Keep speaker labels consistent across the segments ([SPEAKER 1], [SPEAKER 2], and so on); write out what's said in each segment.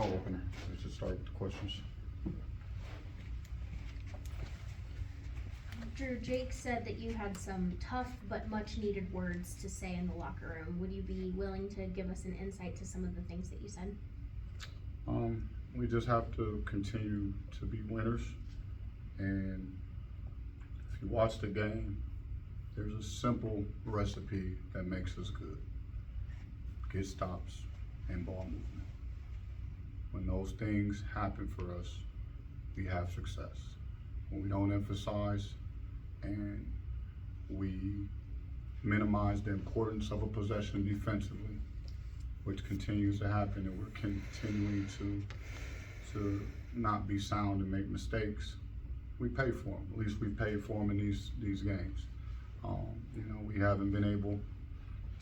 [SPEAKER 1] No opener. Let's just start with the questions.
[SPEAKER 2] Drew, Jake said that you had some tough but much needed words to say in the locker room. Would you be willing to give us an insight to some of the things that you said?
[SPEAKER 1] We just have to continue to be winners, and if you watch the game, there's a simple recipe that makes us good. Get stops and ball movement. When those things happen for us, we have success. When we don't emphasize and we minimize the importance of a possession defensively, which continues to happen, and we're continuing to not be sound and make mistakes, we pay for them. At least we paid for them in these games. You know, we haven't been able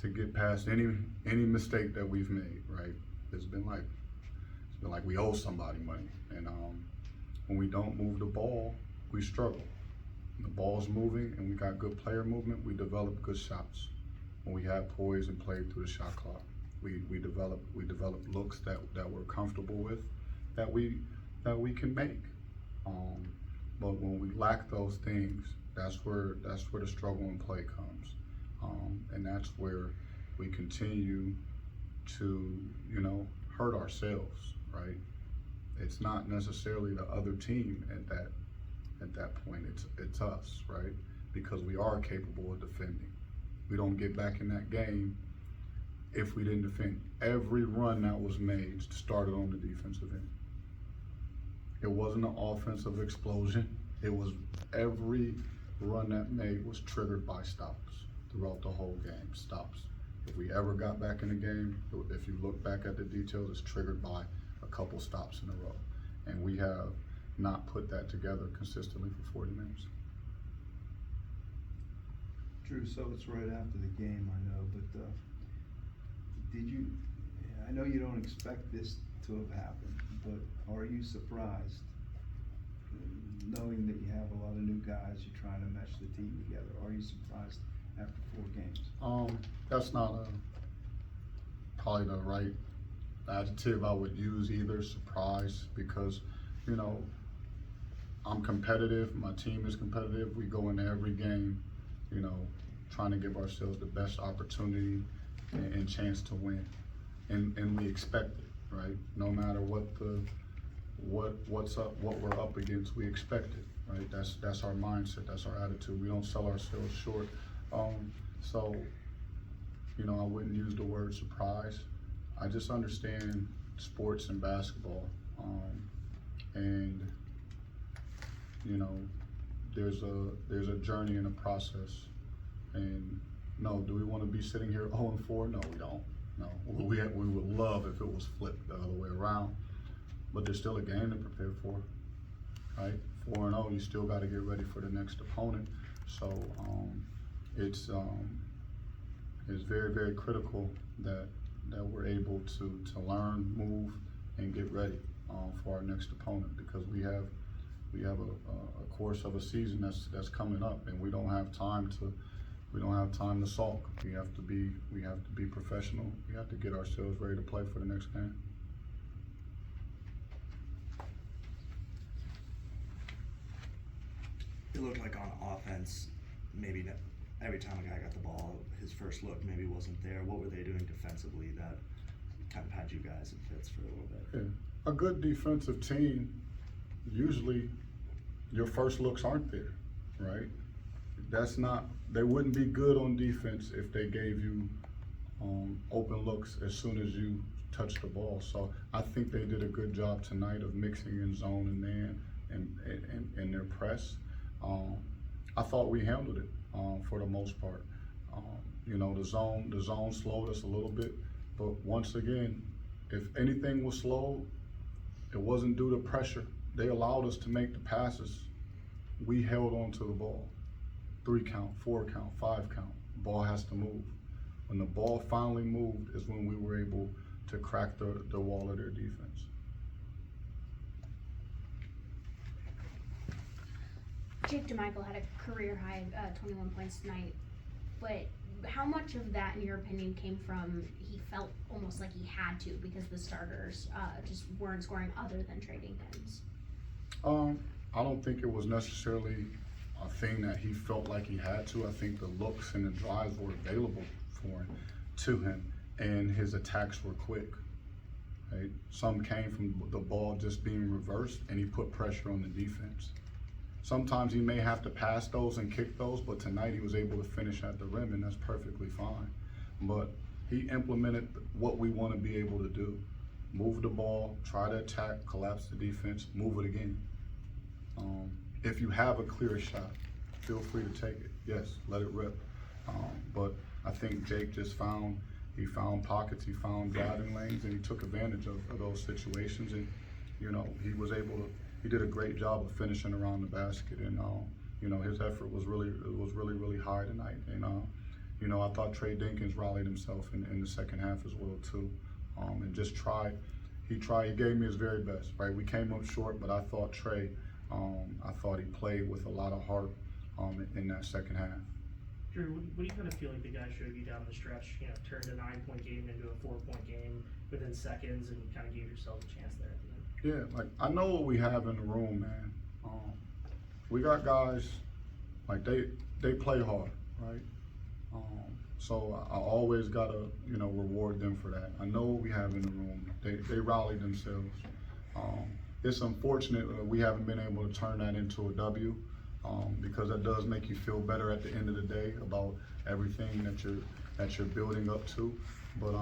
[SPEAKER 1] to get past any mistake that we've made. Right? It's been like we owe somebody money, and when we don't move the ball, we struggle. When the ball's moving and we got good player movement, we develop good shots. When we have poise and play through the shot clock, we develop looks that we're comfortable with, that we can make. But when we lack those things, that's where the struggle in play comes, and that's where we continue to, you know, hurt ourselves. Right? It's not necessarily the other team at that point. It's us, right? Because we are capable of defending. We don't get back in that game if we didn't defend. Every run that was made started on the defensive end. It wasn't an offensive explosion. It was every run that made was triggered by stops throughout the whole game. Stops. If we ever got back in the game, if you look back at the details, it's triggered by a couple stops in a row. And we have not put that together consistently for 40 minutes.
[SPEAKER 3] Drew, so it's right after the game, I know, but I know you don't expect this to have happened, but are you surprised, knowing that you have a lot of new guys, you're trying to mesh the team together, are you surprised after 4 games?
[SPEAKER 1] That's not probably the right adjective I would use either, surprise, because, you know, I'm competitive, my team is competitive, we go into every game, you know, trying to give ourselves the best opportunity and chance to win, and we expect it, right? No matter what we're up against, we expect it, right? That's our mindset, that's our attitude. We don't sell ourselves short. So, you know, I wouldn't use the word surprise. I just understand sports and basketball, and you know, there's a journey and a process. And no, do we want to be sitting here 0-4? No, we don't. No, we would love if it was flipped the other way around, but there's still a game to prepare for, right? 4-0, you still got to get ready for the next opponent. So it's very, very critical that we're able to learn, move, and get ready for our next opponent, because we have a course of a season that's coming up, and we don't have time to sulk. We have to be professional. We have to get ourselves ready to play for the next game.
[SPEAKER 4] It looked like on offense, maybe every time a guy got the ball, his first look maybe wasn't there. What were they doing defensively that kind of had you guys in fits for a little bit?
[SPEAKER 1] Yeah. A good defensive team, usually your first looks aren't there, right? They wouldn't be good on defense if they gave you open looks as soon as you touch the ball. So I think they did a good job tonight of mixing in zone and man and their press. I thought we handled it for the most part. You know, the zone slowed us a little bit, but once again, if anything was slowed, it wasn't due to pressure. They allowed us to make the passes. We held on to the ball. 3 count, 4 count, 5 count. The ball has to move. When the ball finally moved is when we were able to crack the wall of their defense.
[SPEAKER 2] Jake DeMichael had a career high 21 points tonight, but how much of that, in your opinion, came from he felt almost like he had to because the starters just weren't scoring other than Trey Dinkins?
[SPEAKER 1] I don't think it was necessarily a thing that he felt like he had to. I think the looks and the drives were available to him, and his attacks were quick. Right? Some came from the ball just being reversed, and he put pressure on the defense. Sometimes he may have to pass those and kick those, but tonight he was able to finish at the rim, and that's perfectly fine. But he implemented what we want to be able to do. Move the ball, try to attack, collapse the defense, move it again. If you have a clear shot, feel free to take it. Yes, let it rip. But I think Jake just found pockets, he found driving lanes, and he took advantage of those situations. And, you know, he did a great job of finishing around the basket. And, you know, his effort was really high tonight. And, you know, I thought Trey Dinkins rallied himself in the second half as well, too. And just he gave me his very best, right? We came up short, but I thought Trey, he played with a lot of heart in that second half.
[SPEAKER 5] Drew, what do you kind of feel like the guys showed you down the stretch? You know, turned a 9-point game into a 4-point game within seconds, and you kind of gave yourself a chance there at the end.
[SPEAKER 1] Yeah, like I know what we have in the room, man. We got guys like they play hard, right? So I always gotta reward them for that. I know what we have in the room. They rallied themselves. It's unfortunate that we haven't been able to turn that into a W. Because that does make you feel better at the end of the day about everything that you're building up to. But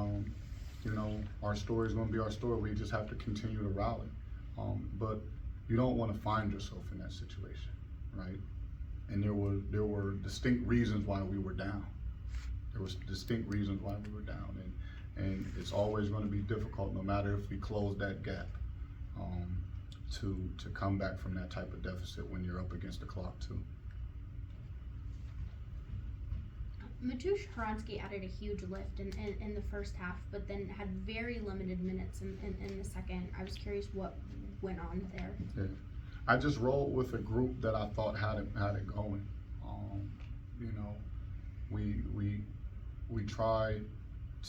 [SPEAKER 1] you know, our story is going to be our story. We just have to continue to rally. But you don't want to find yourself in that situation, right? And there were distinct reasons why we were down. There was distinct reasons why we were down, and it's always going to be difficult, no matter if we close that gap. To come back from that type of deficit when you're up against the clock too.
[SPEAKER 2] Mateusz Hronsky added a huge lift in the first half, but then had very limited minutes in the second. I was curious what went on there.
[SPEAKER 1] Yeah. I just rolled with a group that I thought had it going. You know, we try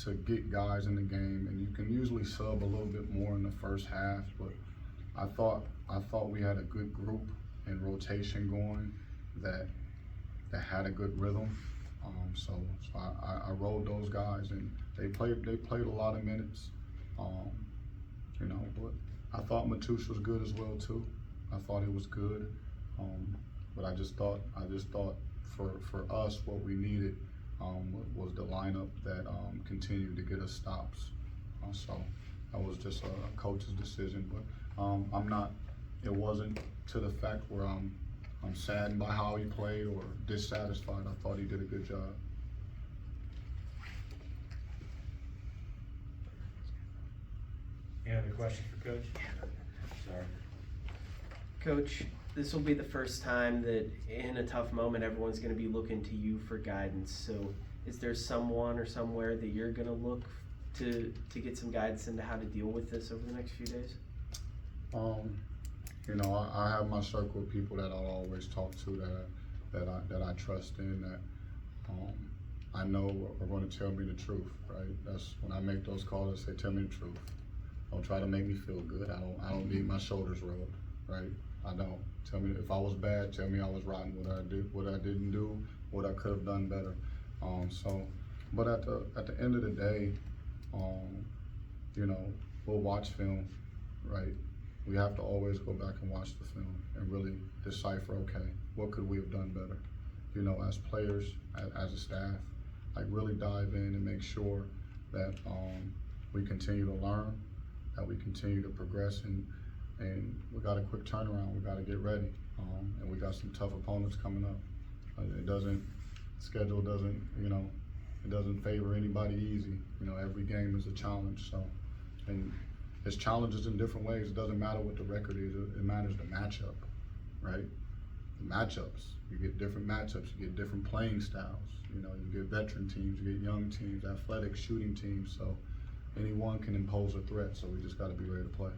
[SPEAKER 1] to get guys in the game, and you can usually sub a little bit more in the first half, but I thought we had a good group and rotation going that had a good rhythm. So I rolled those guys, and they played a lot of minutes. You know, but I thought Mateusz was good as well too. I thought he was good. But I just thought for us what we needed was the lineup that continued to get us stops. So that was just a coach's decision, but it wasn't to the fact where I'm saddened by how he played or dissatisfied. I thought he did a good job.
[SPEAKER 6] Any other questions for Coach? Sorry.
[SPEAKER 7] Coach, this will be the first time that in a tough moment everyone's going to be looking to you for guidance. So is there someone or somewhere that you're going to look to get some guidance into how to deal with this over the next few days?
[SPEAKER 1] You know, I have my circle of people that I'll always talk to that I trust in, that I know are going to tell me the truth, right? That's when I make those calls. I say, tell me the truth. Don't try to make me feel good. I don't need my shoulders rubbed, right? I don't. Tell me if I was bad. Tell me I was rotten. What I did, what I didn't do, what I could have done better. But at the end of the day, you know, we'll watch film, right? We have to always go back and watch the film and really decipher, okay, what could we have done better? You know, as players, as a staff, like really dive in and make sure that we continue to learn, that we continue to progress, and we got a quick turnaround. We got to get ready, and we got some tough opponents coming up. Schedule doesn't, you know, it doesn't favor anybody easy. You know, every game is a challenge. So, and it's challenges in different ways. It doesn't matter what the record is. It matters the matchup, right? The matchups. You get different matchups. You get different playing styles. You know, you get veteran teams. You get young teams, athletic shooting teams. So anyone can impose a threat. So we just got to be ready to play.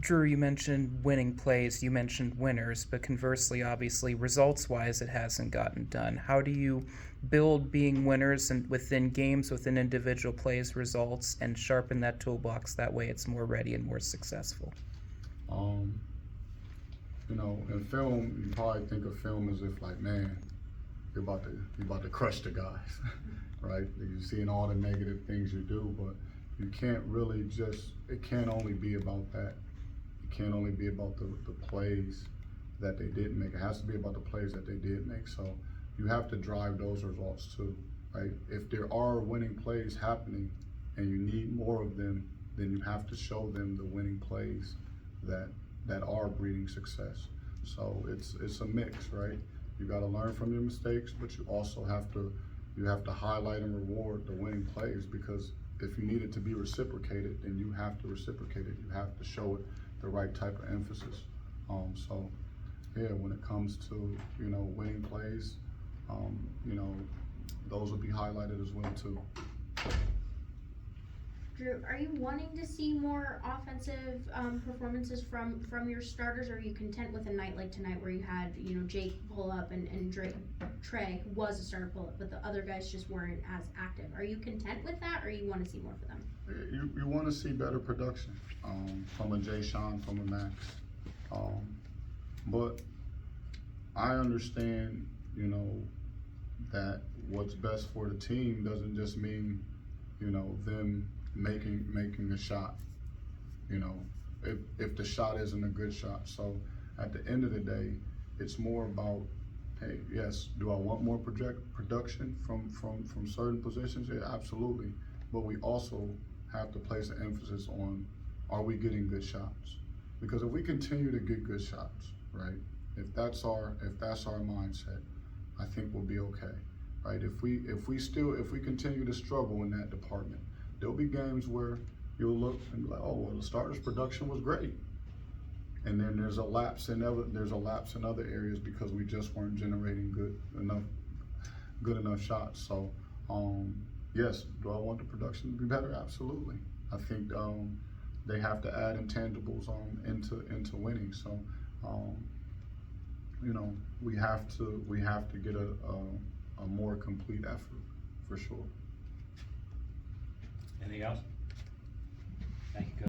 [SPEAKER 8] Drew, you mentioned winning plays, you mentioned winners, but conversely, obviously, results-wise, it hasn't gotten done. How do you build being winners and within games, within individual plays, results, and sharpen that toolbox? That way it's more ready and more successful.
[SPEAKER 1] You know, in film, you probably think of film as if like, man, you're about to crush the guys, right? You're seeing all the negative things you do, but you can't really it can't only be about that. It can't only be about the plays that they didn't make. It has to be about the plays that they did make. So you have to drive those results too, right? If there are winning plays happening and you need more of them, then you have to show them the winning plays that are breeding success. So it's a mix, right? You got to learn from your mistakes, but you also have to highlight and reward the winning plays, because if you need it to be reciprocated, then you have to reciprocate it. You have to show it the right type of emphasis. So yeah, when it comes to, you know, winning plays, you know, those will be highlighted as well too.
[SPEAKER 2] Drew, are you wanting to see more offensive performances from your starters, or are you content with a night like tonight where you had, you know, Jake pull up and Trey was a starter pull up, but the other guys just weren't as active? Are you content with that, or you want to see more for them?
[SPEAKER 1] You want to see better production from a Jay Sean, from a Max. But I understand, you know, that what's best for the team doesn't just mean, you know, them making a shot, you know, if the shot isn't a good shot. So at the end of the day, it's more about, hey, yes, do I want more production from certain positions? Yeah, absolutely. But we also have to place an emphasis on, are we getting good shots? Because if we continue to get good shots, right? If that's our mindset, I think we'll be okay, right? If we continue to struggle in that department, there'll be games where you'll look and be like, oh, well, the starters' production was great, and then there's a lapse in other areas because we just weren't generating good enough shots. So, yes, do I want the production to be better? Absolutely. I think they have to add intangibles into winning. So, you know, we have to get a more complete effort for sure.
[SPEAKER 6] Anything else? Thank you, Coach.